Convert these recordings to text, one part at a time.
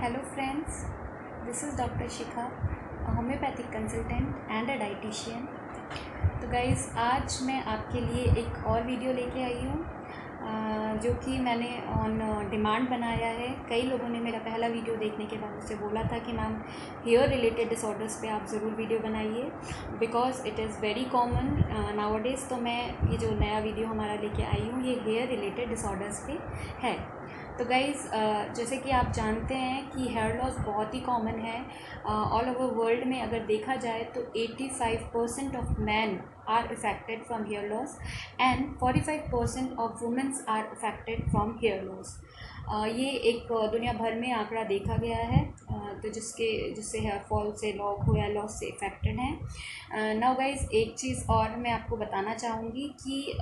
Hello friends, this is Dr. Shikha, a homeopathic consultant and a dietitian. तो guys आज मैं आपके लिए एक और वीडियो लेके आई हूँ जो कि मैंने ऑन डिमांड बनाया है। कई लोगों ने मेरा पहला वीडियो देखने के बाद मुझसे बोला था कि मैम हेयर रिलेटेड डिसऑर्डर्स पे आप ज़रूर वीडियो बनाइए because it is very common nowadays. तो मैं ये जो नया वीडियो हमारा लेके आई हूँ ये हेयर रिलेटेड डिसऑर्डर्स पे है। तो गाइज़ जैसे कि आप जानते हैं कि हेयर लॉस बहुत ही कॉमन है ऑल ओवर वर्ल्ड में। अगर देखा जाए तो 85% of man are affected from hair loss and 45% of womens are affected from hair loss. ये एक दुनिया भर में आंकड़ा देखा गया है तो जिससे हेयर फॉल से लॉक हो या लॉस से इफ़ेक्टेड हैं। नाउ गाइज़ एक चीज़ और मैं आपको बताना चाहूँगी कि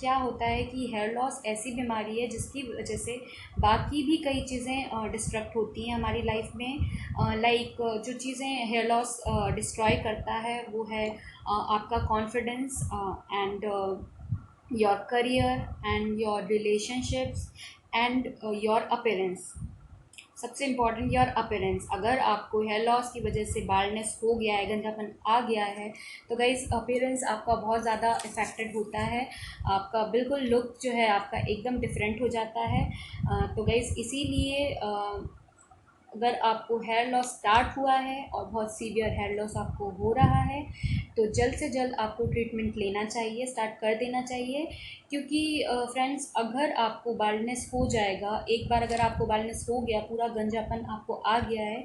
क्या होता है कि हेयर लॉस ऐसी बीमारी है जिसकी वजह से बाकी भी कई चीज़ें डिस्ट्रक्ट होती हैं हमारी लाइफ में। लाइक जो चीज़ें हेयर लॉस डिस्ट्रॉय करता है वो है आपका confidence and your career and your relationships and your appearance. सबसे इम्पॉर्टेंट योर अपीयरेंस। अगर आपको हेयर लॉस की वजह से बाल्डनेस हो गया है, गंजापन आ गया है, तो गाइस अपीयरेंस आपका बहुत ज़्यादा इफ़ेक्टेड होता है। आपका बिल्कुल लुक जो है आपका एकदम डिफरेंट हो जाता है। तो गाइस इसीलिए अगर आपको हेयर लॉस स्टार्ट हुआ है और बहुत सीवियर हेयर लॉस आपको हो रहा है तो जल्द से जल्द आपको ट्रीटमेंट लेना चाहिए, स्टार्ट कर देना चाहिए। क्योंकि फ्रेंड्स अगर आपको बाल्डनेस हो जाएगा, एक बार अगर आपको बाल्डनेस हो गया, पूरा गंजापन आपको आ गया है,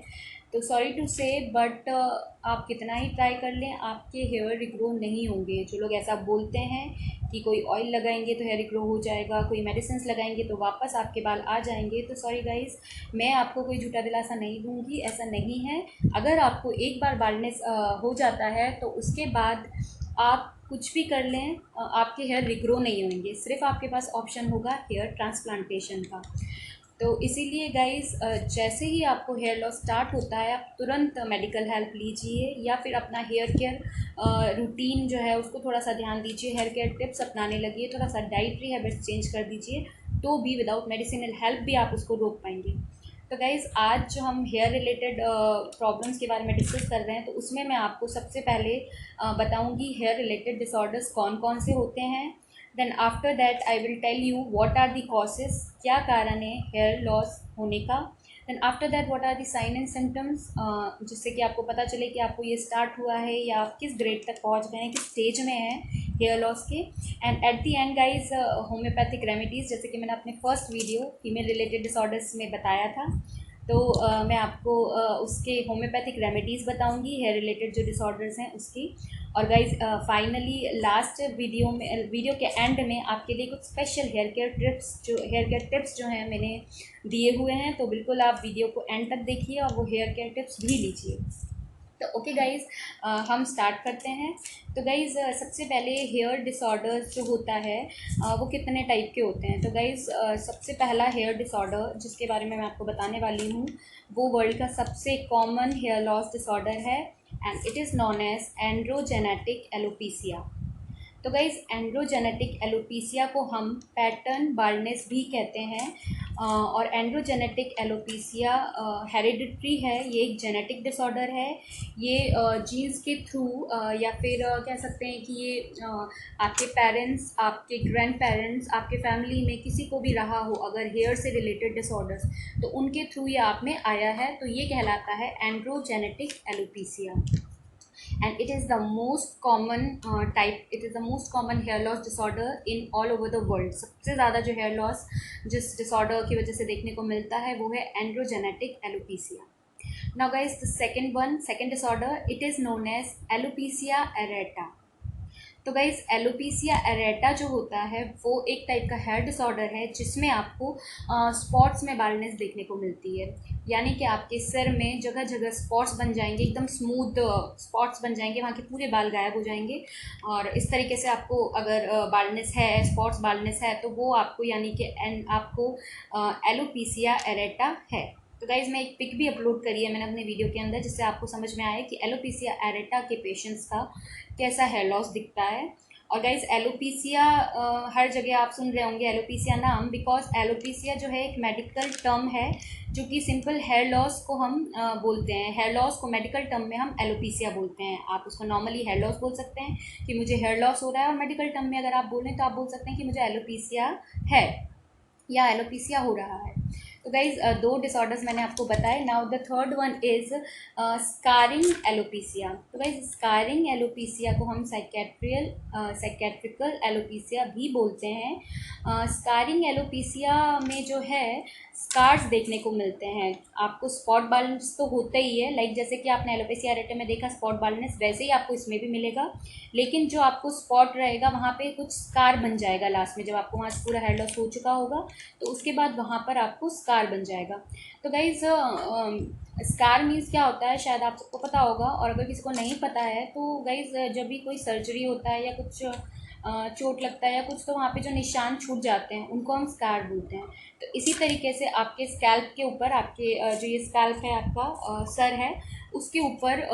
तो सॉरी टू से बट आप कितना ही ट्राई कर लें आपके हेयर रिग्रो नहीं होंगे। जो लोग ऐसा बोलते हैं कि कोई ऑयल लगाएंगे तो हेयर रिग्रो हो जाएगा, कोई मेडिसिन लगाएंगे तो वापस आपके बाल आ जाएंगे, तो सॉरी गाइस, मैं आपको कोई झूठा दिलासा नहीं दूंगी, ऐसा नहीं है। अगर आपको एक बार बाल्डनेस हो जाता है तो उसके बाद आप कुछ भी कर लें आपके हेयर रिग्रो नहीं होंगे। सिर्फ आपके पास ऑप्शन होगा हेयर ट्रांसप्लांटेशन का। तो इसीलिए गाइस जैसे ही आपको हेयर लॉस स्टार्ट होता है आप तुरंत मेडिकल हेल्प लीजिए या फिर अपना हेयर केयर रूटीन जो है उसको थोड़ा सा ध्यान दीजिए, हेयर केयर टिप्स अपनाने लगिए, थोड़ा सा डाइटरी हैबिट्स चेंज कर दीजिए, तो भी विदाउट मेडिसिनल हेल्प भी आप उसको रोक पाएंगे। तो गाइज़ आज जो हम हेयर रिलेटेड प्रॉब्लम्स के बारे में डिस्कस कर रहे हैं तो उसमें मैं आपको सबसे पहले बताऊंगी हेयर रिलेटेड डिसऑर्डर्स कौन कौन से होते हैं। Then after that I will tell you what are the causes, क्या कारण है हेयर लॉस होने का। Then after that what are the sign and symptoms, जिससे कि आपको पता चले कि आपको ये स्टार्ट हुआ है या आप किस ग्रेड तक पहुंच गए हैं, किस स्टेज में हैं हेयर लॉस के। And at the end guys homeopathic remedies, जैसे कि मैंने अपने first video female related disorders में बताया था, तो मैं आपको उसके होम्योपैथिक रेमेडीज़ बताऊंगी हेयर रिलेटेड जो डिसऑर्डर्स हैं उसकी। और गाइज फाइनली लास्ट वीडियो के एंड में आपके लिए कुछ स्पेशल हेयर केयर टिप्स जो हैं मैंने दिए हुए हैं, तो बिल्कुल आप वीडियो को एंड तक देखिए और वो हेयर केयर टिप्स भी लीजिए। तो ओके गाइज़ हम स्टार्ट करते हैं। तो गाइज़ सबसे पहले हेयर डिसऑर्डर जो होता है वो कितने टाइप के होते हैं। तो गाइज़ सबसे पहला हेयर डिसऑर्डर जिसके बारे में मैं आपको बताने वाली हूँ वो वर्ल्ड का सबसे कॉमन हेयर लॉस डिसऑर्डर है and it is known as androgenetic alopecia. तो गाइज़ एंड्रोजेनेटिक एलोपीसिया को हम पैटर्न बाल्डनेस भी कहते हैं और एंड्रोजेनेटिक एलोपीसिया हेरिडिटरी है, ये एक जेनेटिक डिसऑर्डर है। ये जीन्स के थ्रू या फिर कह सकते हैं कि ये आपके पेरेंट्स, आपके ग्रैंड पेरेंट्स, आपके फैमिली में किसी को भी रहा हो अगर हेयर से रिलेटेड डिसऑर्डर्स, तो उनके थ्रू ये आप में आया है, तो ये कहलाता है androgenetic alopecia. And it is the most common it is the most common hair loss disorder in all over the world। सबसे ज़्यादा जो हेयर लॉस जिस डिसऑर्डर की वजह से देखने को मिलता है वो है androgenetic alopecia. Now guys, the second disorder, it is known as alopecia areata। तो गाइज एलोपीसिया एरेटा जो होता है वो एक टाइप का हेयर डिसऑर्डर है जिसमें आपको स्पॉट्स में बाल्डनेस देखने को मिलती है। यानी कि आपके सिर में जगह जगह स्पॉट्स बन जाएंगे, एकदम स्मूथ स्पॉट्स बन जाएंगे, वहाँ के पूरे बाल गायब हो जाएंगे। और इस तरीके से आपको अगर बाल्डनेस है, स्पॉट्स बाल्डनेस है, तो वो आपको यानी कि आपको एलोपीसिया एरेटा है। तो गाइज़ मैं एक पिक भी अपलोड करी है मैंने अपने वीडियो के अंदर जिससे आपको समझ में आए कि एलोपीसिया एरेटा के पेशेंट्स का कैसा हेयर लॉस दिखता है। और गाइज एलोपीसिया हर जगह आप सुन रहे होंगे एलोपीसिया नाम, बिकॉज एलोपीसिया जो है एक मेडिकल टर्म है जो कि सिंपल हेयर लॉस को हम बोलते हैं। हेयर लॉस को मेडिकल टर्म में हम एलोपीसिया बोलते हैं। आप उसको नॉर्मली हेयर लॉस बोल सकते हैं कि मुझे हेयर लॉस हो रहा है, और मेडिकल टर्म में अगर आप बोलें तो आप बोल सकते हैं कि मुझे एलोपीसिया है या एलोपीसिया हो रहा है। तो गाइज दो डिसऑर्डर्स मैंने आपको बताए। Now the third one is scarring alopecia. तो गाइज स्कारिंग एलोपीसिया को हम साइकेट्रिकल एलोपीसिया भी बोलते हैं। स्कारिंग एलोपीसिया में जो है स्कार्स देखने को मिलते हैं। आपको स्पॉट बाल्नेस तो होता ही है, लाइक जैसे कि आपने एलोपेसिया एरेटे में देखा स्पॉट बाल्नेस, वैसे ही आपको इसमें भी मिलेगा। लेकिन जो आपको स्पॉट रहेगा वहाँ पे कुछ स्कार बन जाएगा लास्ट में, जब आपको वहाँ पूरा हेयर लॉस हो चुका होगा तो उसके बाद वहाँ पर आपको स्कार बन जाएगा। तो गाइज स्कार मीन्स क्या होता है शायद आप सबको पता होगा, और अगर किसी को नहीं पता है तो गाइज जब भी कोई सर्जरी होता है या कुछ चोट लगता है या कुछ, तो वहाँ पे जो निशान छूट जाते हैं उनको हम स्कार बोलते हैं। तो इसी तरीके से आपके स्कैल्प के ऊपर, आपके जो ये स्कैल्प है आपका सर है, उसके ऊपर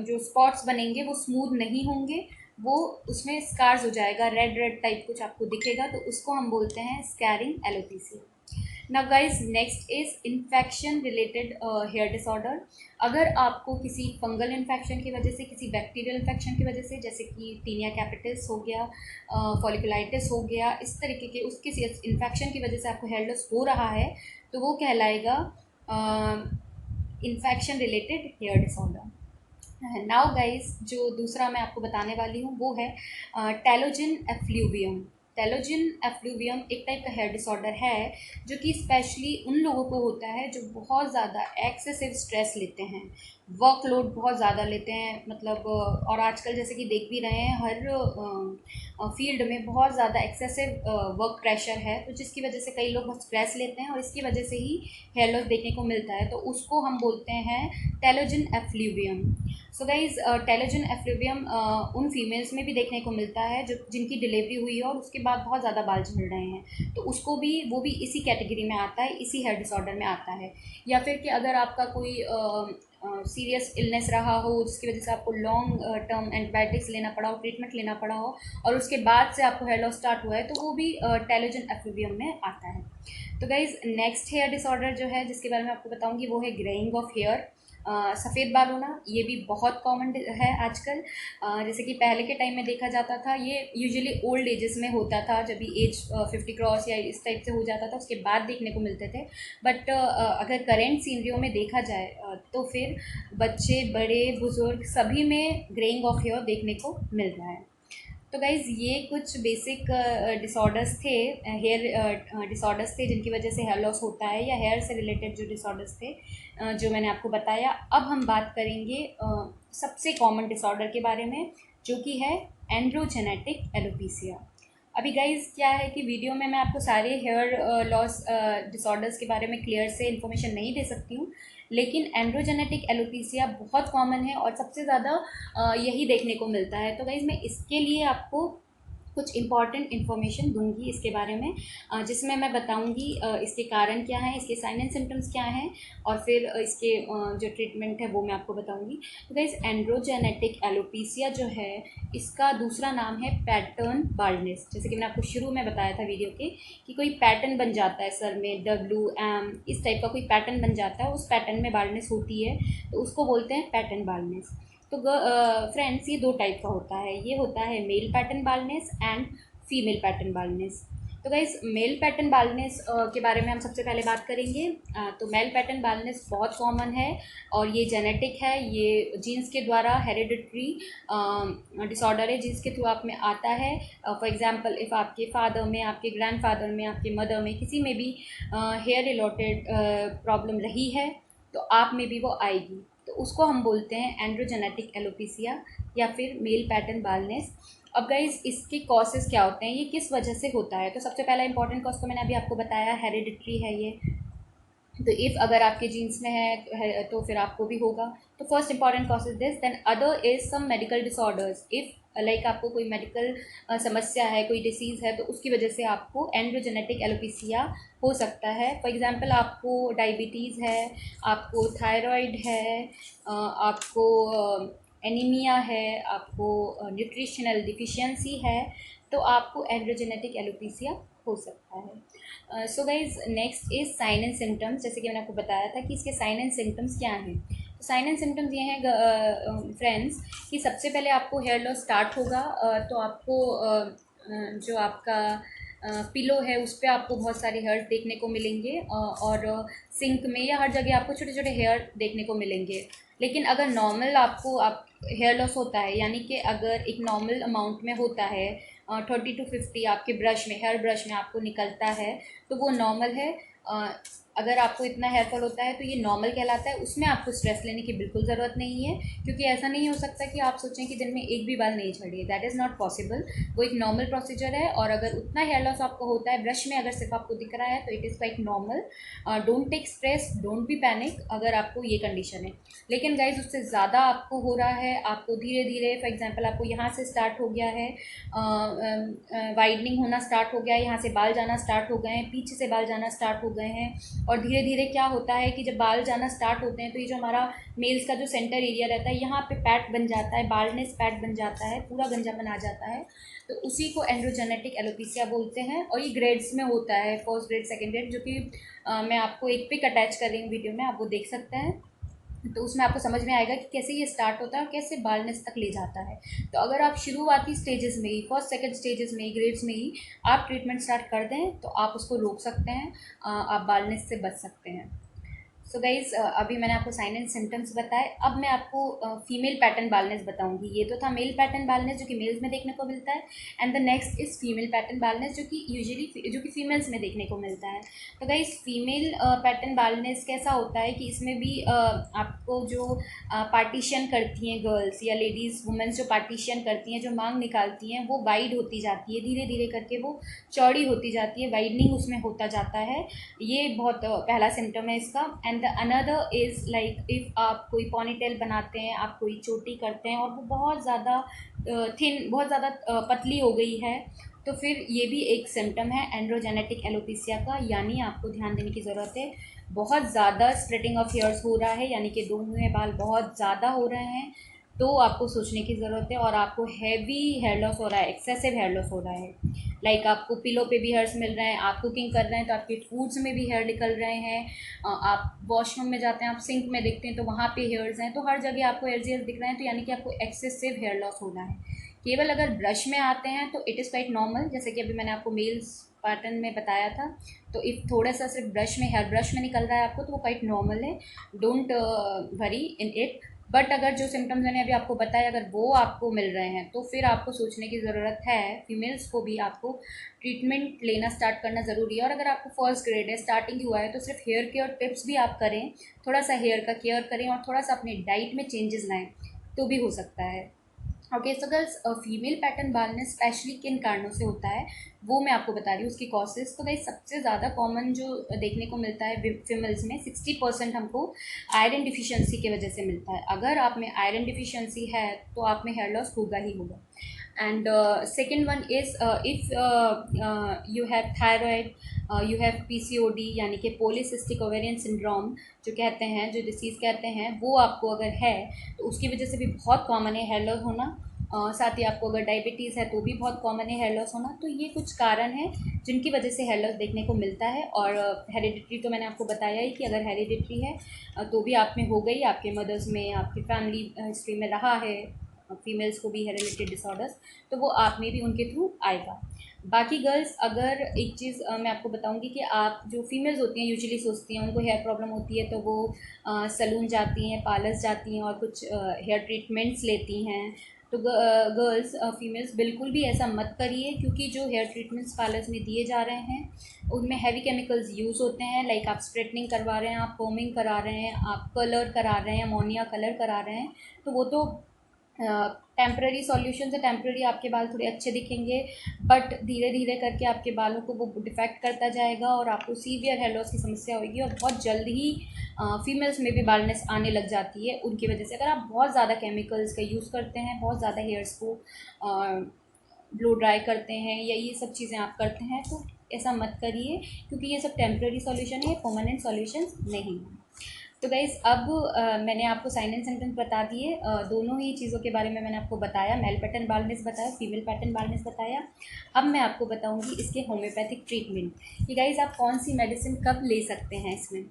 जो स्पॉट्स बनेंगे वो स्मूथ नहीं होंगे, वो उसमें स्कार्स हो जाएगा, रेड रेड टाइप कुछ आपको दिखेगा, तो उसको हम बोलते हैं scarring alopecia. Now guys next is infection related hair disorder. अगर आपको किसी फंगल इन्फेक्शन की वजह से, किसी बैक्टीरियल इन्फेक्शन की वजह से, जैसे कि टीनिया कैपिटिस हो गया, फॉलिकुलाइटिस हो गया, इस तरीके के उसके इन्फेक्शन की वजह से आपको हेयर लॉस हो रहा है, तो वो कहलाएगा infection related hair disorder. Now guys जो दूसरा मैं आपको बताने वाली हूँ वो है टैलोजिन एफ्लूवियम। टैलोजिन एफ्लूवियम एक टाइप का हेयर डिसऑर्डर है जो कि स्पेशली उन लोगों को होता है जो बहुत ज़्यादा एक्सेसिव स्ट्रेस लेते हैं, वर्कलोड बहुत ज़्यादा लेते हैं, मतलब और आजकल जैसे कि देख भी रहे हैं हर फील्ड में बहुत ज़्यादा एक्सेसिव वर्क प्रेशर है, तो जिसकी वजह से कई लोग बहुत स्ट्रेस लेते हैं और इसकी वजह से ही हेयर लॉस देखने को मिलता है, तो उसको हम बोलते हैं टैलोजिन एफ्लूवियम। सो गाइज टैलोजिन एफ्लूवियम उन फीमेल्स में भी देखने को मिलता है जो जिनकी डिलीवरी हुई है और उसके बाद बहुत ज़्यादा बाल झड़ रहे हैं, तो उसको भी वो भी इसी कैटेगरी में आता है, इसी हेयर डिसऑर्डर में आता है। या फिर कि अगर आपका कोई सीरियस इलनेस रहा हो जिसकी वजह से आपको लॉन्ग टर्म एंटीबायोटिक्स लेना पड़ा हो, ट्रीटमेंट लेना पड़ा हो, और उसके बाद से आपको हेयर लॉस स्टार्ट हुआ है, तो वो भी टैलोजिन एफ्लूवियम में आता है। तो गाइज नेक्स्ट हेयर डिसऑर्डर जो है जिसके बारे में आपको बताऊंगी वो है ग्रेइंग ऑफ हेयर, सफ़ेद बाल होना। ये भी बहुत कॉमन है आजकल। जैसे कि पहले के टाइम में देखा जाता था, ये यूजुअली ओल्ड एजेस में होता था, जब भी एज 50 क्रॉस या इस टाइप से हो जाता था उसके बाद देखने को मिलते थे। बट अगर करेंट सीनरियों में देखा जाए तो फिर बच्चे, बड़े, बुज़ुर्ग सभी में ग्रेइंग ऑफ हेयर देखने को मिल रहा है। तो गाइज़ ये कुछ बेसिक डिसऑर्डर्स थे, हेयर डिसऑर्डर्स थे जिनकी वजह से हेयर लॉस होता है, या हेयर से रिलेटेड जो डिसऑर्डर्स थे जो मैंने आपको बताया। अब हम बात करेंगे सबसे कॉमन डिसऑर्डर के बारे में, जो कि है एंड्रोजेनेटिक एलोपीसिया। अभी गाइज़ क्या है कि वीडियो में मैं आपको सारे हेयर लॉस डिसऑर्डर्स के बारे में क्लियर से इन्फॉर्मेशन नहीं दे सकती हूँ, लेकिन एंड्रोजेनेटिक एलोपीसिया बहुत कॉमन है और सबसे ज़्यादा यही देखने को मिलता है। तो गाइज़ मैं इसके लिए आपको कुछ इंपॉर्टेंट इन्फॉर्मेशन दूंगी इसके बारे में, जिसमें मैं बताऊंगी इसके कारण क्या हैं, इसके साइन एंड सिम्टम्स क्या हैं, और फिर इसके जो ट्रीटमेंट है वो मैं आपको बताऊंगी। तो गाइस एंड्रोजेनेटिक एलोपीसिया जो है इसका दूसरा नाम है पैटर्न बाल्डनेस। जैसे कि मैंने आपको शुरू में बताया था वीडियो के कि कोई पैटर्न बन जाता है सर में, WM इस टाइप का कोई पैटर्न बन जाता है, उस पैटर्न में बाल्डनेस होती है, तो उसको बोलते हैं पैटर्न बाल्डनेस। तो फ्रेंड्स ये दो टाइप का होता है, ये होता है male pattern baldness and female pattern baldness. तो गाइस मेल पैटर्न बाल्डनेस के बारे में हम सबसे पहले बात करेंगे। तो मेल पैटर्न बाल्डनेस बहुत कॉमन है और ये जेनेटिक है, ये जीन्स के द्वारा हेरिडिटरी डिसऑर्डर है, जीन्स के थ्रू आप में आता है। फॉर एग्जांपल इफ़ आपके फादर में, आपके ग्रैंडफादर में, आपके मदर में किसी में भी हेयर रिलेटेड प्रॉब्लम रही है तो आप में भी वो आएगी, तो उसको हम बोलते हैं एंड्रोजेनेटिक एलोपीसिया या फिर मेल पैटर्न बाल्डनेस। अब गाइज इसके कॉजेज़ क्या होते हैं, ये किस वजह से होता है, तो सबसे पहला इंपॉर्टेंट कॉज तो मैंने अभी आपको बताया, हेरिडिटरी है ये। तो इफ़ अगर आपके जीन्स में है तो फिर आपको भी होगा। तो first important cause is this. Then other is some medical disorders. If like आपको कोई मेडिकल समस्या है, कोई डिसीज़ है, तो उसकी वजह से आपको एंड्रोजेनेटिक एलोपीसिया हो सकता है। फॉर एग्जांपल आपको डायबिटीज़ है, आपको थायराइड है, आपको एनीमिया है, आपको न्यूट्रिशनल डिफिशियंसी है, तो आपको एंड्रोजेनेटिक एलोपेसिया हो सकता है। So guys, next is sine and symptoms. जैसे कि मैंने आपको बताया था कि इसके साइन एंड सिम्टम्स क्या हैं। तो साइन एंड सिम्टम्स ये हैं फ्रेंड्स कि सबसे पहले आपको हेयर लॉस स्टार्ट होगा। तो आपको जो आपका पिलो है उस पर आपको बहुत सारे हेयर्स देखने को मिलेंगे, और सिंक में या हर जगह आपको छोटे छोटे हेयर देखने को मिलेंगे। लेकिन अगर नॉर्मल आपको आप हेयर लॉस होता है, यानी कि अगर एक नॉर्मल अमाउंट में होता है 30 to 50 आपके ब्रश में, हेयर ब्रश में आपको निकलता है, तो वो नॉर्मल है। अगर आपको इतना हेयर फॉल होता है तो ये नॉर्मल कहलाता है। उसमें आपको स्ट्रेस लेने की बिल्कुल ज़रूरत नहीं है, क्योंकि ऐसा नहीं हो सकता कि आप सोचें कि दिन में एक भी बाल नहीं झड़े। That is not possible. वो एक नॉर्मल प्रोसीजर है, और अगर उतना हेयर लॉस आपको होता है ब्रश में, अगर सिर्फ आपको दिख रहा है, तो it is quite normal. Don't take stress, don't be panic अगर आपको ये कंडीशन है। लेकिन गाइज, उससे ज़्यादा आपको हो रहा है, आपको धीरे धीरे, फॉर एग्जांपल आपको यहाँ से स्टार्ट हो गया है, वाइडनिंग होना स्टार्ट हो गया है, यहाँ से बाल जाना स्टार्ट हो गए हैं, पीछे से बाल जाना स्टार्ट हो गए हैं, और धीरे धीरे क्या होता है कि जब बाल जाना स्टार्ट होते हैं तो ये जो हमारा मेल्स का जो सेंटर एरिया रहता है, यहाँ पे पैट बन जाता है, बाल्डनेस पैट बन जाता है, पूरा गंजापन आ जाता है। तो उसी को एंड्रोजेनेटिक एलोपेसिया बोलते हैं, और ये ग्रेड्स में होता है, फर्स्ट ग्रेड, सेकेंड ग्रेड, जो कि मैं आपको एक पिक अटैच कर रही हूँ वीडियो में, आप वो देख सकते हैं। तो उसमें आपको समझ में आएगा कि कैसे ये स्टार्ट होता है और कैसे बाल्डनेस तक ले जाता है। तो अगर आप शुरुआती स्टेजेस में ही, फर्स्ट सेकंड स्टेजेस में ही, ग्रेड्स में ही आप ट्रीटमेंट स्टार्ट कर दें, तो आप उसको रोक सकते हैं, आप बाल्डनेस से बच सकते हैं। सो गाइज, अभी मैंने आपको साइन एंड सिम्टम्स बताए। अब मैं आपको फीमेल पैटर्न बाल्डनेस बताऊंगी। ये तो था मेल पैटर्न बाल्डनेस, जो कि मेल्स में देखने को मिलता है, and the next is female pattern baldness, जो कि यूजुअली जो कि फीमेल्स में देखने को मिलता है। तो गाइज, फीमेल पैटर्न बाल्डनेस कैसा होता है कि इसमें भी आपको जो पार्टीशन करती हैं गर्ल्स या लेडीज़, वुमेंस जो पार्टीशन करती हैं, जो मांग निकालती हैं, वो वाइड होती जाती है, धीरे धीरे करके वो चौड़ी होती जाती है, वाइडनिंग उसमें होता जाता है। ये बहुत पहला सिम्टम है इसका। And the another is like, if आप कोई पॉनीटेल बनाते हैं, आप कोई चोटी करते हैं और वो बहुत ज़्यादा थिन, बहुत ज़्यादा पतली हो गई है, तो फिर ये भी एक सिम्टम है एंड्रोजेनेटिक एलोपेसिया का। यानी आपको ध्यान देने की ज़रूरत है, बहुत ज़्यादा स्प्लिटिंग ऑफ हेयर्स हो रहा है, यानी कि दो मुँहे बाल बहुत ज़्यादा हो रहे हैं, तो आपको सोचने की ज़रूरत है। और आपको हैवी हेयर लॉस हो रहा है, एक्सेसिव हेयर लॉस हो रहा है, लाइक आपको पिलो पे भी हेयर्स मिल रहे हैं, आप कुकिंग कर रहे हैं तो आपके फूड्स में भी हेयर निकल रहे हैं, आप वॉशरूम में जाते हैं, आप सिंक में देखते हैं तो वहाँ पे हेयर्स हैं, तो हर जगह आपको हेयर्स दिख रहे हैं, तो यानी कि आपको एक्सेसिव हेयर लॉस हो रहा है। केवल अगर ब्रश में आते हैं तो इट इज़ क्वाइट नॉर्मल, जैसे कि अभी मैंने आपको मेल्स पैटर्न में बताया था। तो इफ़ थोड़ा सा सिर्फ ब्रश में, हेयर ब्रश में निकल रहा है आपको, तो वो क्वाइट नॉर्मल है, don't worry in it. But अगर जो सिम्टम्स मैंने अभी आपको बताया, अगर वो आपको मिल रहे हैं, तो फिर आपको सोचने की ज़रूरत है, फीमेल्स को भी आपको ट्रीटमेंट लेना स्टार्ट करना ज़रूरी है। और अगर आपको फर्स्ट ग्रेड है, स्टार्टिंग हुआ है, तो सिर्फ हेयर केयर टिप्स भी आप करें, थोड़ा सा हेयर का केयर करें और थोड़ा सा अपनी डाइट में चेंजेस लाएँ, तो भी हो सकता है। Okay, so girls, female pattern baldness specially किन कारणों से होता है, वो मैं आपको बता रही हूँ, उसकी कॉजेज़। तो गाइस, सबसे ज़्यादा कॉमन जो देखने को मिलता है फीमेल्स में, 60% हमको आयरन डिफिशियंसी की वजह से मिलता है। अगर आप में आयरन डिफिशियंसी है तो आप में हेयर लॉस होगा ही होगा। And second one is, if you have thyroid, you have PCOD, यानी कि पॉलीसिस्टिक ओवेरियन सिंड्रोम जो कहते हैं, जो डिसीज़ कहते हैं, वो आपको अगर है तो उसकी वजह से भी बहुत कॉमन है हेयर लॉस होना। साथ ही आपको अगर डायबिटीज़ है तो भी बहुत कॉमन है हेयर लॉस होना। तो ये कुछ कारण हैं जिनकी वजह से हेयर लॉस देखने को मिलता है। और हेरिडिटरी तो मैंने आपको बताया ही कि अगर हेरिडिटरी है तो भी आप में हो गई, आपके मदर्स में, आपकी फैमिली हिस्ट्री में रहा है, फीमेल्स को भी हेयर रिलेटेड डिसऑर्डर्स, तो वो आप में भी उनके थ्रू आएगा। बाकी गर्ल्स, अगर एक चीज़ मैं आपको बताऊंगी कि आप जो फीमेल्स होती हैं यूजुअली सोचती हैं उनको हेयर प्रॉब्लम होती है तो वो सैलून जाती हैं, पार्लर्स जाती हैं और कुछ हेयर ट्रीटमेंट्स लेती हैं। तो गर्ल्स, फीमेल्स, बिल्कुल भी ऐसा मत करिए, क्योंकि जो हेयर ट्रीटमेंट्स पार्लर्स में दिए जा रहे हैं उनमें हैवी केमिकल्स यूज़ होते हैं। लाइक आप स्ट्रेटनिंग करवा रहे हैं, आप कोमिंग करा रहे हैं, आप कलर करा रहे हैं, अमोनिया कलर करा रहे हैं, तो वो तो टेम्प्रेरी सॉल्यूशन से टेम्प्रेरी आपके बाल थोड़े अच्छे दिखेंगे, बट धीरे धीरे करके आपके बालों को वो डिफेक्ट करता जाएगा और आपको सीवियर हेयर लॉस की समस्या होगी, और बहुत जल्द ही फीमेल्स में भी बाल्डनेस आने लग जाती है उनकी वजह से। अगर आप बहुत ज़्यादा केमिकल्स का यूज़ करते हैं, बहुत ज़्यादा हेयर्स को ब्लो ड्राई करते हैं, या ये सब चीज़ें आप करते हैं, तो ऐसा मत करिए, क्योंकि ये सब टेम्प्रेरी सॉल्यूशन है, परमानेंट सॉल्यूशन नहीं है। तो गाइज़ अब मैंने आपको साइन एंड सिम्टम्स बता दिए, दोनों ही चीज़ों के बारे में मैंने आपको बताया। मेल पैटर्न बाल्डनेस बताया, फीमेल पैटर्न बाल्डनेस बताया। अब मैं आपको बताऊंगी इसके होम्योपैथिक ट्रीटमेंट कि गाइज़ आप कौन सी मेडिसिन कब ले सकते हैं इसमें।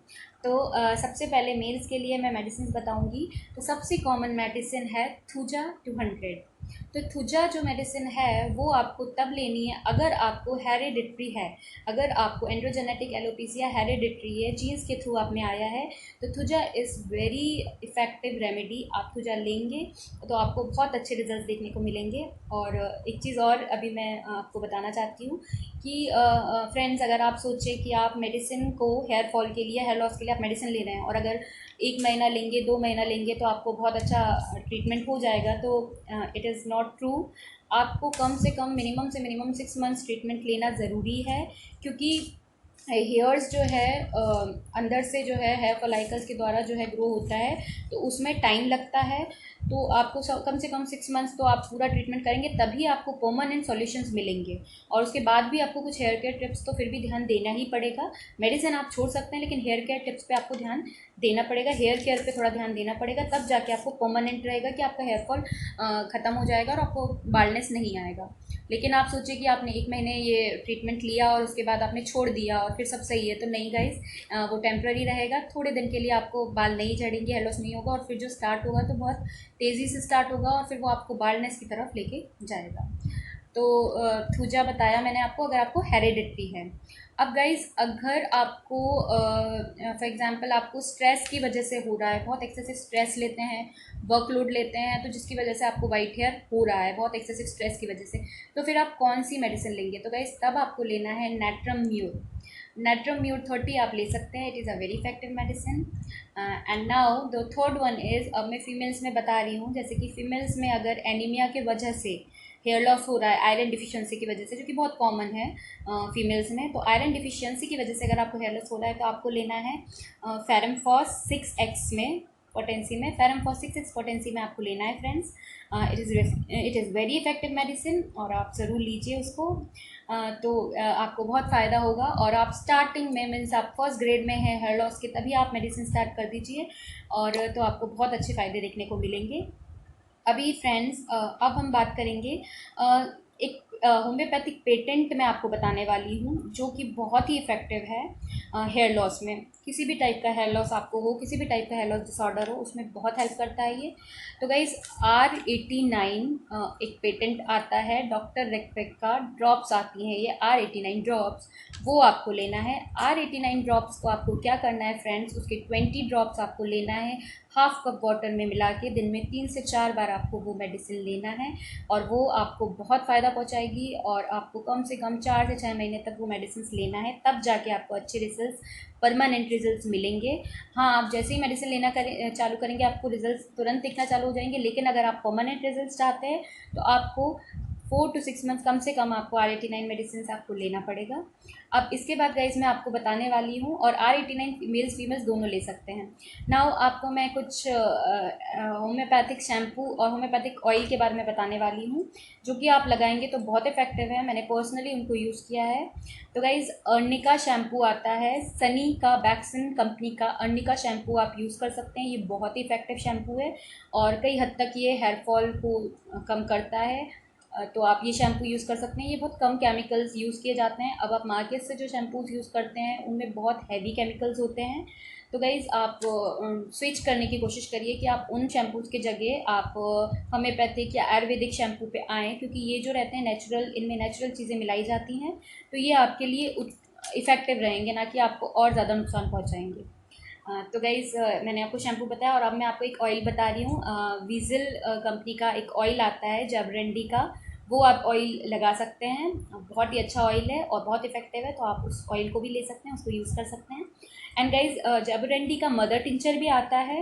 तो सबसे पहले मेल्स के लिए मैं मेडिसिन बताऊंगी। तो सबसे कॉमन मेडिसिन है थूजा 200। तो थूजा जो मेडिसिन है वो आपको तब लेनी है अगर आपको हेरिडिटरी है, अगर आपको एंड्रोजेनेटिक एलोपेसिया हेरिडिटरी है, जीन्स के थ्रू आप में आया है, तो thuja is very effective remedy. आप थूजा लेंगे तो आपको बहुत अच्छे रिजल्ट देखने को मिलेंगे। और एक चीज़ और अभी मैं आपको बताना चाहती हूँ कि फ्रेंड्स, अगर आप सोचें कि आप मेडिसिन को हेयर फॉल के लिए, हेयर लॉस के लिए आप मेडिसिन ले रहे हैं और अगर 1 महीना लेंगे, 2 महीना लेंगे तो आपको बहुत अच्छा ट्रीटमेंट हो जाएगा, तो इट इज़ नॉट ट्रू। आपको कम से कम मिनिमम 6 मंथ्स ट्रीटमेंट लेना ज़रूरी है, क्योंकि हेयर्स जो है अंदर से जो है हेयर फॉलिकल्स के द्वारा जो है ग्रो होता है, तो उसमें टाइम लगता है। तो आपको कम से कम 6 मंथ्स तो आप पूरा ट्रीटमेंट करेंगे तभी आपको परमानेंट सॉल्यूशंस मिलेंगे। और उसके बाद भी आपको कुछ हेयर केयर टिप्स तो फिर भी ध्यान देना ही पड़ेगा। मेडिसिन आप छोड़ सकते हैं, लेकिन हेयर केयर टिप्स पे आपको ध्यान देना पड़ेगा, हेयर केयर पे थोड़ा ध्यान देना पड़ेगा, तब जाके आपको परमानेंट रहेगा कि आपका हेयर फॉल ख़त्म हो जाएगा और आपको बाल्डनेस नहीं आएगा। लेकिन आप सोचिए कि आपने 1 महीने ये ट्रीटमेंट लिया और उसके बाद आपने छोड़ दिया और फिर सब सही है, तो नहीं गाइस, वो टेम्प्ररी रहेगा। थोड़े दिन के लिए आपको बाल नहीं झड़ेंगे, हेयर लॉस नहीं होगा, और फिर जो स्टार्ट होगा तो बहुत तेज़ी से स्टार्ट होगा और फिर वो आपको बाल्डनेस की तरफ लेके जाएगा। तो थूजा बताया मैंने आपको, अगर आपको हेरिडिटरी है। अब गाइज, अगर आपको फॉर एग्जांपल आपको स्ट्रेस की वजह से हो रहा है, बहुत एक्सेसिव स्ट्रेस लेते हैं, वर्कलोड लेते हैं, तो जिसकी वजह से आपको वाइट हेयर हो रहा है बहुत एक्सेसिव स्ट्रेस की वजह से, तो फिर आप कौन सी मेडिसिन लेंगे? तो गाइज तब आपको लेना है नेट्रम म्यूर। नेट्रम म्यूर 30 आप ले सकते हैं, it is a very effective medicine. And now the third one is, अब मैं फीमेल्स में बता रही हूँ, जैसे कि फीमेल्स में अगर एनीमिया की वजह से हेयर लॉस हो रहा है, आयरन डिफिशिएंसी की वजह से, जो कि बहुत कॉमन है फीमेल्स में, तो आयरन डिफिशिएंसी की वजह से अगर आपको हेयर लॉस हो रहा है तो आपको लेना है फेरमफॉस 6x में पोटेंसी में, फेरमफॉस 6x पोटेंसी में आपको लेना है friends. It is very effective medicine और आप ज़रूर लीजिए उसको। तो आपको बहुत फ़ायदा होगा। और आप स्टार्टिंग में, मीन्स आप फर्स्ट ग्रेड में हैं हेयर लॉस के, तभी आप मेडिसिन स्टार्ट कर दीजिए और तो आपको बहुत अच्छे फ़ायदे देखने को मिलेंगे। अभी फ्रेंड्स, अब हम बात करेंगे एक होम्योपैथिक पेटेंट मैं आपको बताने वाली हूँ, जो कि बहुत ही इफ़ेक्टिव है हेयर लॉस में। किसी भी टाइप का हेयर लॉस आपको हो, किसी भी टाइप का हेयर लॉस डिसऑर्डर हो, उसमें बहुत हेल्प करता है ये। तो गाइज, R89 एक पेटेंट आता है, डॉक्टर रेक्वेक का ड्रॉप्स आती हैं ये R89 ड्रॉप्स, वो आपको लेना है। R89 ड्रॉप्स को आपको क्या करना है फ्रेंड्स, उसके 20 ड्रॉप्स आपको लेना है, हाफ कप वाटर में मिला के दिन में 3 से 4 बार आपको वो मेडिसिन लेना है, और वो आपको बहुत फ़ायदा पहुंचाएगी और आपको कम से कम 4 से 6 महीने तक वो मेडिसिन लेना है, तब जाके आपको अच्छे रिजल्ट्स, परमानेंट रिजल्ट्स मिलेंगे। हाँ, आप जैसे ही मेडिसिन लेना चालू करेंगे आपको रिजल्ट्स तुरंत दिखना चालू हो जाएंगे, लेकिन अगर आप परमानेंट रिजल्ट्स चाहते हैं तो आपको 4 to 6 मंथ कम से कम आपको R89 मेडिसिन आपको लेना पड़ेगा। अब इसके बाद गाइज मैं आपको बताने वाली हूँ, और R89 मेल्स फीमेल्स दोनों ले सकते हैं। नाउ आपको मैं कुछ होम्योपैथिक शैम्पू और होम्योपैथिक ऑयल के बारे में बताने वाली हूँ, जो कि आप लगाएंगे तो बहुत इफेक्टिव है। मैंने पर्सनली उनको यूज़ किया है। तो गाइज, अर्निका शैम्पू आता है, सनी का, बैक्सन कंपनी का अर्निका शैम्पू आप यूज़ कर सकते हैं। ये बहुत ही इफेक्टिव शैम्पू है और कई हद तक ये हेयर फॉल को कम करता है। तो आप ये शैम्पू यूज़ कर सकते हैं। ये बहुत कम केमिकल्स यूज़ किए जाते हैं। अब आप मार्केट से जो शैम्पूज़ यूज़ करते हैं उनमें बहुत हैवी केमिकल्स होते हैं। तो गाइज़, आप स्विच करने की कोशिश करिए कि आप उन शैम्पूज़ के जगह आप होम्योपैथिक या आयुर्वेदिक शैम्पू पे आएँ, क्योंकि ये जो रहते हैं नेचुरल, इनमें नेचुरल चीज़ें मिलाई जाती हैं, तो ये आपके लिए इफ़ेक्टिव रहेंगे, ना कि आपको और ज़्यादा नुकसान पहुँचाएँगे। तो गाइज़, मैंने आपको शैम्पू बताया और अब मैं आपको एक ऑयल बता रही हूँ। वीज़ल कंपनी का एक ऑयल आता है, जबरेंडी का, वो आप ऑयल लगा सकते हैं। बहुत ही अच्छा ऑयल है और बहुत इफेक्टिव है, तो आप उस ऑयल को भी ले सकते हैं, उसको यूज़ कर सकते हैं। एंड गाइज़, जबरेंडी का मदर टिंचर भी आता है,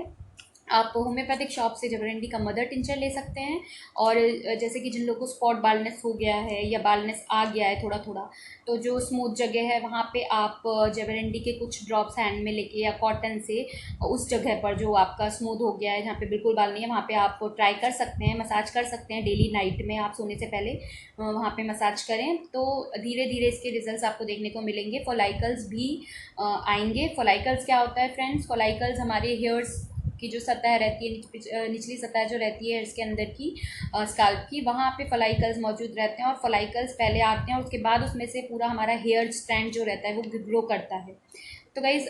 आप होम्योपैथिक शॉप से जबरंडी का मदर टिंचर ले सकते हैं। और जैसे कि जिन लोगों को स्पॉट बालनेस हो गया है या बालनेस आ गया है थोड़ा थोड़ा, तो जो स्मूथ जगह है वहाँ पे आप जबरंडी के कुछ ड्रॉप्स हैंड में लेके या कॉटन से उस जगह पर जो आपका स्मूथ हो गया है, जहाँ पे बिल्कुल बाल नहीं है, वहाँ पे आप ट्राई कर सकते हैं, मसाज कर सकते हैं। डेली नाइट में आप सोने से पहले वहाँ पे मसाज करें तो धीरे धीरे इसके रिजल्ट्स आपको देखने को मिलेंगे। फॉलाइकल्स भी आएंगे। फॉलाइकल्स क्या होता है फ्रेंड्स? फॉलाइकल्स हमारे हेयर्स की जो सतह रहती है, निचली सतह जो रहती है इसके अंदर की स्काल्प की, वहाँ पे फॉलाइकल्स मौजूद रहते हैं। और फॉलाइकल्स पहले आते हैं और उसके बाद उसमें से पूरा हमारा हेयर स्ट्रैंड जो रहता है वो ग्रो करता है। तो गाइज़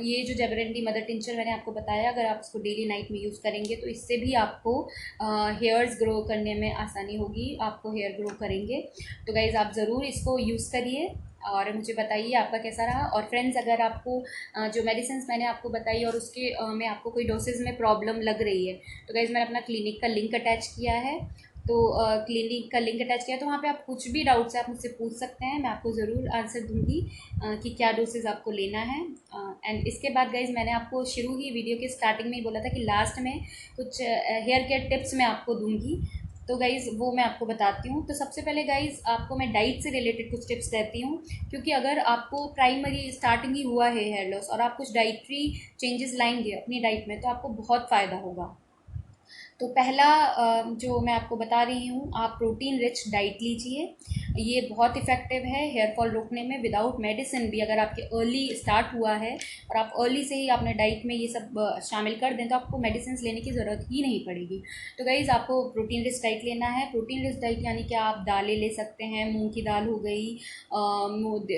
ये जो जबरंडी मदर टिंचर मैंने आपको बताया, अगर आप इसको डेली नाइट में यूज़ करेंगे तो इससे भी आपको हेयर्स ग्रो करने में आसानी होगी, आपको हेयर ग्रो करेंगे। तो गाइज़ आप ज़रूर इसको यूज़ करिए और मुझे बताइए आपका कैसा रहा। और फ्रेंड्स, अगर आपको जो मेडिसिन मैंने आपको बताई और उसके में आपको कोई डोसेज में प्रॉब्लम लग रही है, तो गाइज़ मैंने अपना क्लिनिक का लिंक अटैच किया है। तो क्लिनिक का लिंक अटैच किया तो वहाँ पे आप कुछ भी डाउट्स है आप मुझसे पूछ सकते हैं, मैं आपको ज़रूर आंसर दूंगी कि क्या डोसेज आपको लेना है। एंड इसके बाद गाइज़ मैंने आपको शुरू ही वीडियो के स्टार्टिंग में ही बोला था कि लास्ट में कुछ हेयर केयर टिप्स मैं आपको दूंगी। तो गाइज़ वो मैं आपको बताती हूँ। तो सबसे पहले गाइज़ आपको मैं डाइट से रिलेटेड कुछ टिप्स देती हूँ, क्योंकि अगर आपको प्राइमरी स्टार्टिंग ही हुआ है हेयर लॉस और आप कुछ डाइटरी चेंजेस लाएंगे अपनी डाइट में, तो आपको बहुत फ़ायदा होगा। तो पहला जो मैं आपको बता रही हूँ, आप प्रोटीन रिच डाइट लीजिए। ये बहुत इफ़ेक्टिव है हेयर फॉल रोकने में विदाउट मेडिसिन भी। अगर आपके अर्ली स्टार्ट हुआ है और आप अर्ली से ही आपने डाइट में ये सब शामिल कर दें तो आपको मेडिसिन लेने की ज़रूरत ही नहीं पड़ेगी। तो गाइज़ आपको प्रोटीन रिच डाइट लेना है। प्रोटीन रिच डाइट यानी कि आप दालें ले सकते हैं, मूंग की दाल हो गई,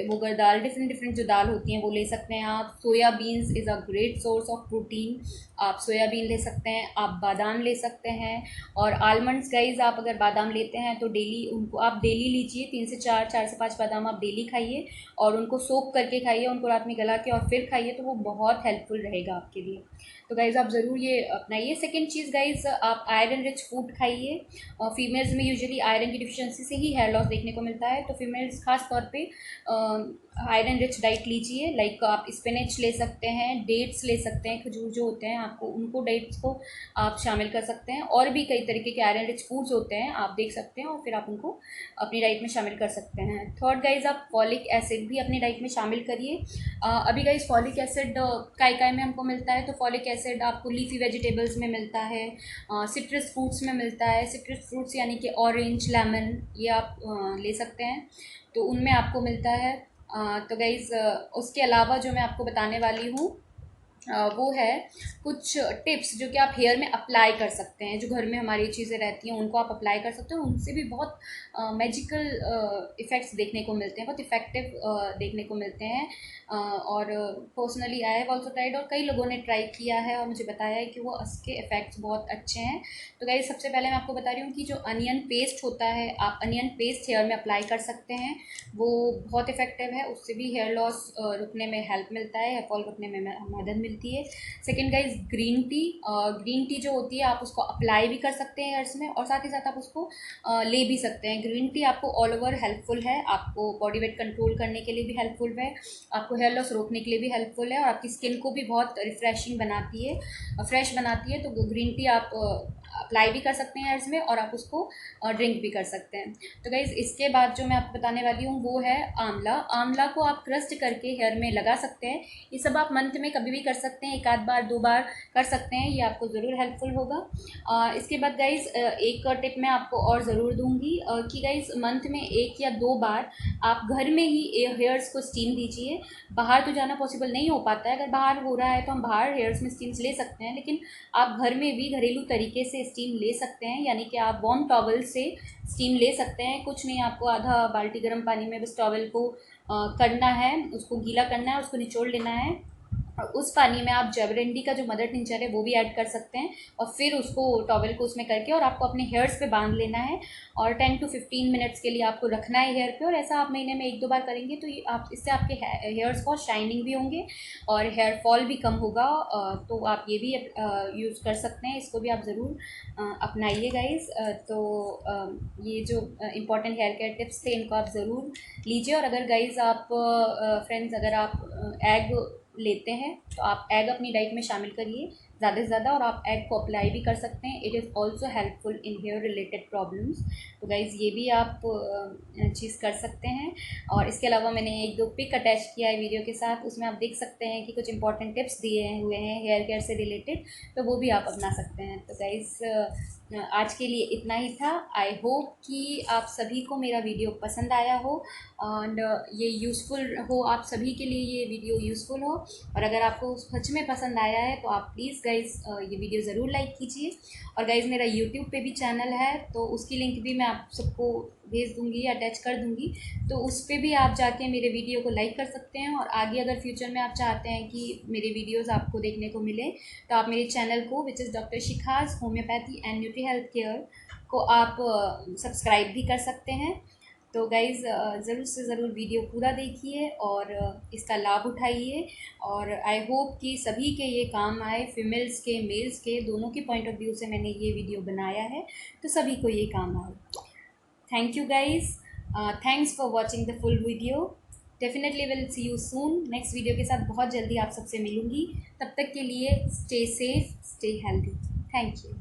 मुगर दाल, डिफरेंट डिफरेंट जो दाल होती हैं वो ले सकते हैं आप। Soya beans is a great source of protein, आप सोयाबीन ले सकते हैं, आप बादाम ले सकते हैं। और आलमंड्स गाइज, आप अगर बादाम लेते हैं तो डेली उनको आप डेली लीजिए, 3 से 4, 4 से 5 बादाम आप डेली खाइए और उनको सोक करके खाइए, उनको रात में गला के और फिर खाइए, तो वो बहुत हेल्पफुल रहेगा आपके लिए। तो गाइज़ आप ज़रूर ये अपनाइए। सेकेंड चीज़ गाइज़, आप आयरन रिच फूड खाइए। फीमेल्स में यूजुअली आयरन की डिफिशियंसी से ही हेयर लॉस देखने को मिलता है, तो फीमेल्स खास तौर पे आयरन रिच डाइट लीजिए। लाइक आप स्पिनच ले सकते हैं, डेट्स ले सकते हैं, खजूर जो होते हैं आपको उनको डेट्स को आप शामिल कर सकते हैं। और भी कई तरीके के आयरन रिच फूड्स होते हैं, आप देख सकते हैं और फिर आप उनको अपनी डाइट में शामिल कर सकते हैं। थर्ड गाइज, आप फॉलिक एसिड भी अपनी डाइट में शामिल करिए। अभी गाइज फॉलिक एसिड काय काय में हमको मिलता है, तो फॉलिक एसिड आपको लीफी वेजिटेबल्स में मिलता है, सिट्रस फ्रूट्स में मिलता है। सिट्रस फ्रूट्स यानी कि ऑरेंज, लेमन, ये आप ले सकते हैं, तो उनमें आपको मिलता है। तो गाइज़ उसके अलावा जो मैं आपको बताने वाली हूँ वो है कुछ टिप्स जो कि आप हेयर में अप्लाई कर सकते हैं। जो घर में हमारी चीज़ें रहती हैं उनको आप अप्लाई कर सकते हो, उनसे भी बहुत मैजिकल इफ़ेक्ट्स देखने को मिलते हैं, बहुत इफ़ेक्टिव देखने को मिलते हैं। और personally I have also tried, और कई लोगों ने ट्राई किया है और मुझे बताया है कि वो उसके इफ़ेक्ट्स बहुत अच्छे हैं। तो गाइस सबसे पहले मैं आपको बता रही हूँ कि जो अनियन पेस्ट होता है, आप अनियन पेस्ट हेयर में अप्लाई कर सकते हैं, वो बहुत इफ़ेक्टिव है, उससे भी हेयर लॉस रुकने में हेल्प मिलता है, हेयर फॉल रुकने में मदद मिलती है। Second guys, green tea. Green tea जो होती है आप उसको अप्लाई भी कर सकते हैं हेयर्स में, और साथ ही साथ आप उसको ले भी सकते हैं। ग्रीन टी आपको ऑल ओवर हेल्पफुल है, आपको बॉडी वेट कंट्रोल करने के लिए भी हेल्पफुल है, आपको हेयर लॉस रोकने के लिए भी हेल्पफुल है, और आपकी स्किन को भी बहुत रिफ्रेशिंग बनाती है, फ्रेश बनाती है। तो ग्रीन टी आप अप्लाई भी कर सकते हैं हेयर्स में और आप उसको ड्रिंक भी कर सकते हैं। तो गाइज़ इसके बाद जो मैं आपको बताने वाली हूँ वो है आंवला। आंवला को आप क्रस्ट करके हेयर में लगा सकते हैं। ये सब आप मंथ में कभी भी कर सकते हैं, 1-2 बार कर सकते हैं, ये आपको ज़रूर हेल्पफुल होगा। इसके बाद गाइज़ एक टिप मैं आपको और ज़रूर दूँगी कि गाइज़ मंथ में 1 या 2 बार आप घर में ही हेयर्स को स्टीम दीजिए। बाहर तो जाना पॉसिबल नहीं हो पाता है, अगर बाहर हो रहा है तो हम बाहर हेयर्स में स्टीम्स ले सकते हैं, लेकिन आप घर में भी घरेलू तरीके से स्टीम ले सकते हैं, यानी कि आप वार्म टॉवल से स्टीम ले सकते हैं। कुछ नहीं, आपको आधा बाल्टी गर्म पानी में बस टॉवल को करना है, उसको गीला करना है, उसको निचोड़ लेना है, और उस पानी में आप जबरंडी का जो मदर टिंचर है वो भी ऐड कर सकते हैं, और फिर उसको टॉवल को उसमें करके और आपको अपने हेयर्स पे बांध लेना है, और 10 to 15 मिनट्स के लिए आपको रखना है हेयर पे। और ऐसा आप महीने में 1-2 बार करेंगे तो ये आप इससे आपके हेयर्स बहुत शाइनिंग भी होंगे और हेयर फॉल भी कम होगा। तो आप ये भी यूज़ कर सकते हैं, इसको भी आप ज़रूर अपनाइए गाइज़। तो ये जो इम्पॉर्टेंट हेयर केयर टिप्स थे इनको आप ज़रूर लीजिए। और अगर गाइज़ आप फ्रेंड्स, अगर आप एग लेते हैं तो आप एग अपनी डाइट में शामिल करिए ज़्यादा से ज़्यादा, और आप एग को अप्लाई भी कर सकते हैं। It is also helpful in hair related problems. तो गाइज़ ये भी आप चीज़ कर सकते हैं। और इसके अलावा मैंने एक दो पिक अटैच किया है वीडियो के साथ, उसमें आप देख सकते हैं कि कुछ इंपॉर्टेंट टिप्स दिए हुए हैं हेयर केयर से रिलेटेड, तो वो भी आप अपना सकते हैं। तो गाइज़ आज के लिए इतना ही था। आई होप कि आप सभी को मेरा वीडियो पसंद आया हो एंड ये यूज़फुल हो, आप सभी के लिए ये वीडियो यूज़फुल हो। और अगर आपको सच में पसंद आया है तो आप प्लीज़ गाइज़ ये वीडियो ज़रूर लाइक कीजिए। और गाइज़ मेरा यूट्यूब पे भी चैनल है, तो उसकी लिंक भी मैं आप सबको भेज दूँगी, अटैच कर दूँगी, तो उस पर भी आप जाके मेरे वीडियो को लाइक कर सकते हैं। और आगे अगर फ्यूचर में आप चाहते हैं कि मेरे वीडियोज़ आपको देखने को मिले तो आप मेरे चैनल को, which is doctor Shikha's homeopathy and nutri health care, को आप सब्सक्राइब भी कर सकते हैं। तो गाइज़ ज़रूर से ज़रूर वीडियो पूरा देखिए और इसका लाभ उठाइए। और आई होप कि सभी के ये काम आए, फीमेल्स के मेल्स के दोनों के पॉइंट ऑफ व्यू से मैंने ये वीडियो बनाया है, तो सभी को ये काम आए। Thank you guys, thanks for watching the full video. Definitely will see you soon next video के साथ। बहुत जल्दी आप सबसे मिलूँगी, तब तक के लिए stay safe, stay healthy. Thank you.